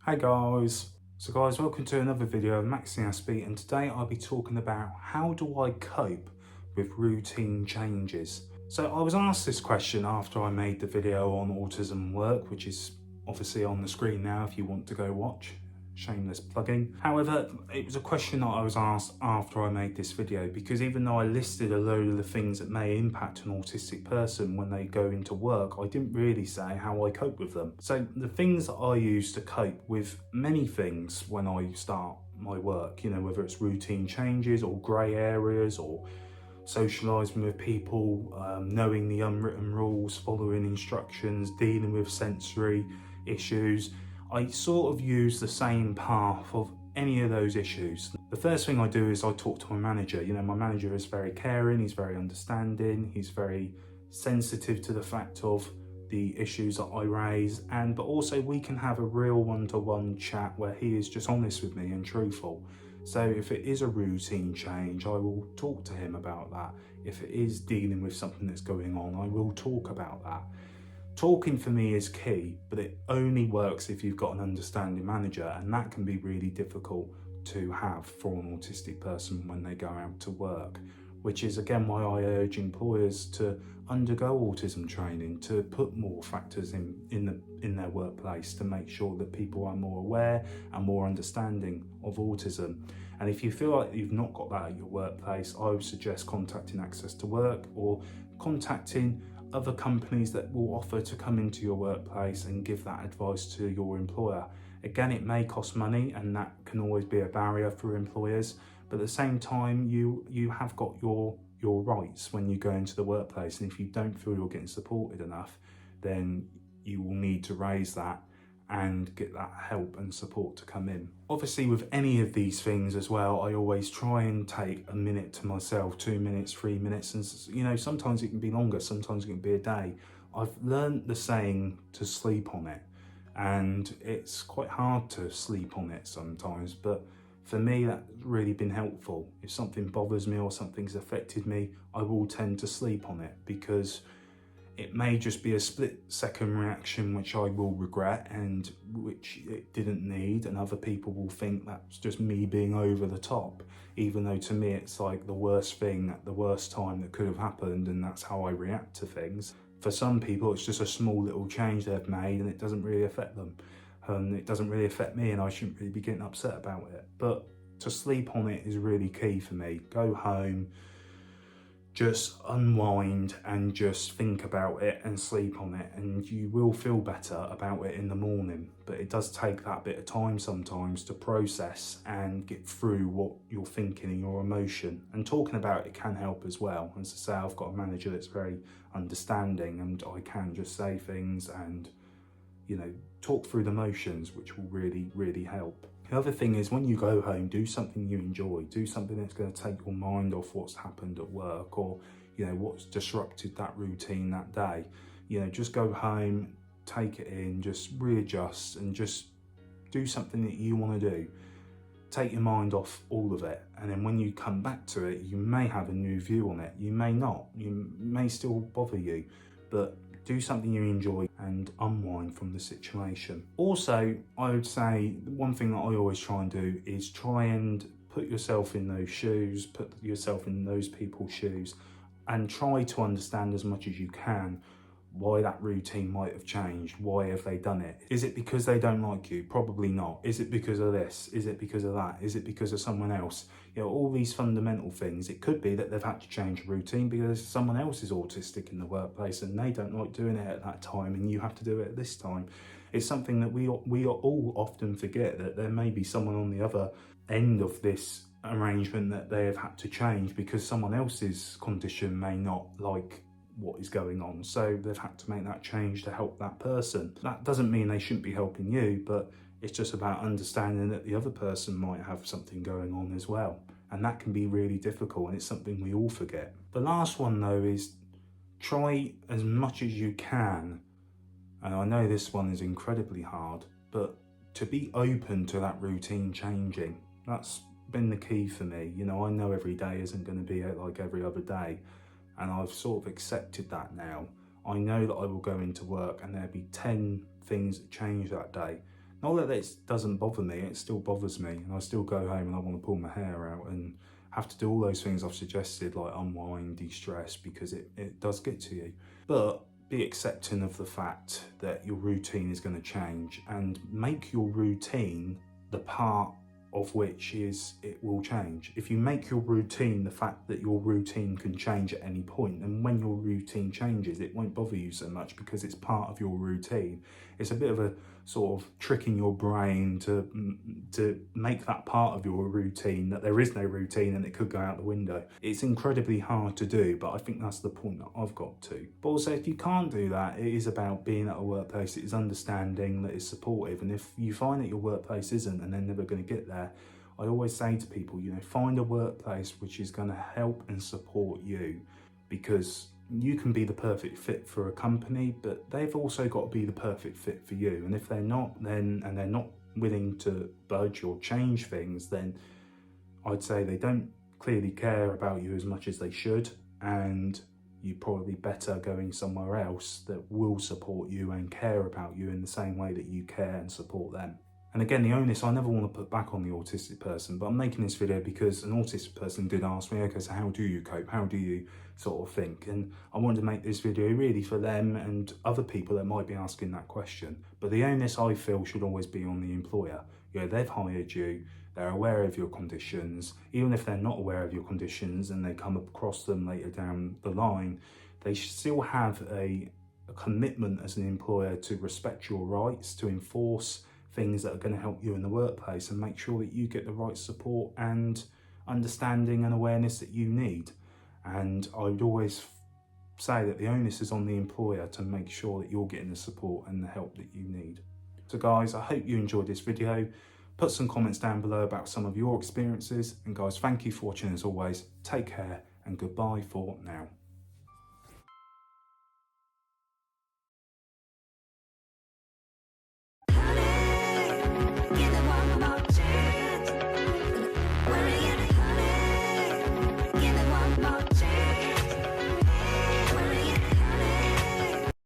Hey guys, welcome to another video of MaxiAspie, and today I'll be talking about how do I cope with routine changes. So I was asked this question after I made the video on autism work, which is obviously on the screen now if you want to go watch. Shameless plugging. However, it was a question that I was asked after I made this video, because even though I listed a load of the things that may impact an autistic person when they go into work, I didn't really say how I cope with them. So the things that I use to cope with many things when I start my work, whether it's routine changes or grey areas or socialising with people, knowing the unwritten rules, following instructions, dealing with sensory issues, I sort of use the same path of any of those issues. The first thing I do is I talk to my manager. My manager is very caring, he's very understanding, he's very sensitive to the fact of the issues that I raise, but also we can have a real one-to-one chat where he is just honest with me and truthful. So if it is a routine change, I will talk to him about that. If it is dealing with something that's going on, I will talk about that. Talking for me is key, but it only works if you've got an understanding manager, and that can be really difficult to have for an autistic person when they go out to work, which is again why I urge employers to undergo autism training, to put more factors in their workplace to make sure that people are more aware and more understanding of autism. And if you feel like you've not got that at your workplace, I would suggest contacting Access to Work or contacting other companies that will offer to come into your workplace and give that advice to your employer. Again, it may cost money, and that can always be a barrier for employers, but at the same time you have got your rights when you go into the workplace, and if you don't feel you're getting supported enough, then you will need to raise that and get that help and support to come in. Obviously, with any of these things as well, I always try and take a minute to myself, 2 minutes, 3 minutes, and sometimes it can be longer, sometimes it can be a day. I've learned the saying to sleep on it, and it's quite hard to sleep on it sometimes, but for me that's really been helpful. If something bothers me or something's affected me, I will tend to sleep on it, because it may just be a split-second reaction which I will regret and which it didn't need, and other people will think that's just me being over the top, even though to me it's like the worst thing at the worst time that could have happened, and that's how I react to things. For some people it's just a small little change they've made and it doesn't really affect them, and it doesn't really affect me, and I shouldn't really be getting upset about it. But to sleep on it is really key for me. Go home, just unwind and just think about it and sleep on it, and you will feel better about it in the morning. But it does take that bit of time sometimes to process and get through what you're thinking and your emotion, and talking about it can help as well. As I say, I've got a manager that's very understanding, and I can just say things and talk through the motions, which will really help. The other thing is, when you go home, do something you enjoy. Do something that's going to take your mind off what's happened at work, or what's disrupted that routine that day. Just go home, take it in, just readjust, and just do something that you want to do. Take your mind off all of it, and then when you come back to it, you may have a new view on it. You may not. You may still bother you, but do something you enjoy and unwind from the situation. Also, I would say one thing that I always try and do is try and put yourself in those shoes, put yourself in those people's shoes, and try to understand as much as you can why that routine might have changed. Why have they done it? Is it because they don't like you? Probably not. Is it because of this? Is it because of that? Is it because of someone else? All these fundamental things. It could be that they've had to change a routine because someone else is autistic in the workplace and they don't like doing it at that time, and you have to do it at this time. It's something that we all often forget, that there may be someone on the other end of this arrangement that they have had to change because someone else's condition may not like what is going on, so they've had to make that change to help that person. That doesn't mean they shouldn't be helping you, but it's just about understanding that the other person might have something going on as well, and that can be really difficult, and it's something we all forget. The last one though is try as much as you can, and I know this one is incredibly hard, but to be open to that routine changing. That's been the key for me. I know every day isn't going to be like every other day, and I've sort of accepted that now. I know that I will go into work and there'll be 10 things that change that day. Not that it doesn't bother me, it still bothers me, and I still go home and I want to pull my hair out and have to do all those things I've suggested, like unwind, de-stress, because it does get to you. But be accepting of the fact that your routine is going to change, and make your routine the part of which is it will change. If you make your routine the fact that your routine can change at any point, and when your routine changes, it won't bother you so much because it's part of your routine. It's a bit of a sort of tricking your brain to make that part of your routine that there is no routine and it could go out the window. It's incredibly hard to do, but I think that's the point that I've got to. But also, if you can't do that, it is about being at a workplace. It is understanding that it's supportive, and if you find that your workplace isn't and they're never going to get there, I always say to people, find a workplace which is going to help and support you, because you can be the perfect fit for a company, but they've also got to be the perfect fit for you. And if they're not, and they're not willing to budge or change things, then I'd say they don't clearly care about you as much as they should, and you're probably better going somewhere else that will support you and care about you in the same way that you care and support them. And again, the onus I never want to put back on the autistic person, but I'm making this video because an autistic person did ask me, okay, so how do you cope? How do you sort of think? And I wanted to make this video really for them and other people that might be asking that question. But the onus, I feel, should always be on the employer. They've hired you, they're aware of your conditions. Even if they're not aware of your conditions and they come across them later down the line, they should still have a commitment as an employer to respect your rights, to enforce things that are going to help you in the workplace, and make sure that you get the right support and understanding and awareness that you need. And I would always say that the onus is on the employer to make sure that you're getting the support and the help that you need. So guys, I hope you enjoyed this video. Put some comments down below about some of your experiences, and guys, thank you for watching as always. Take care and goodbye for now.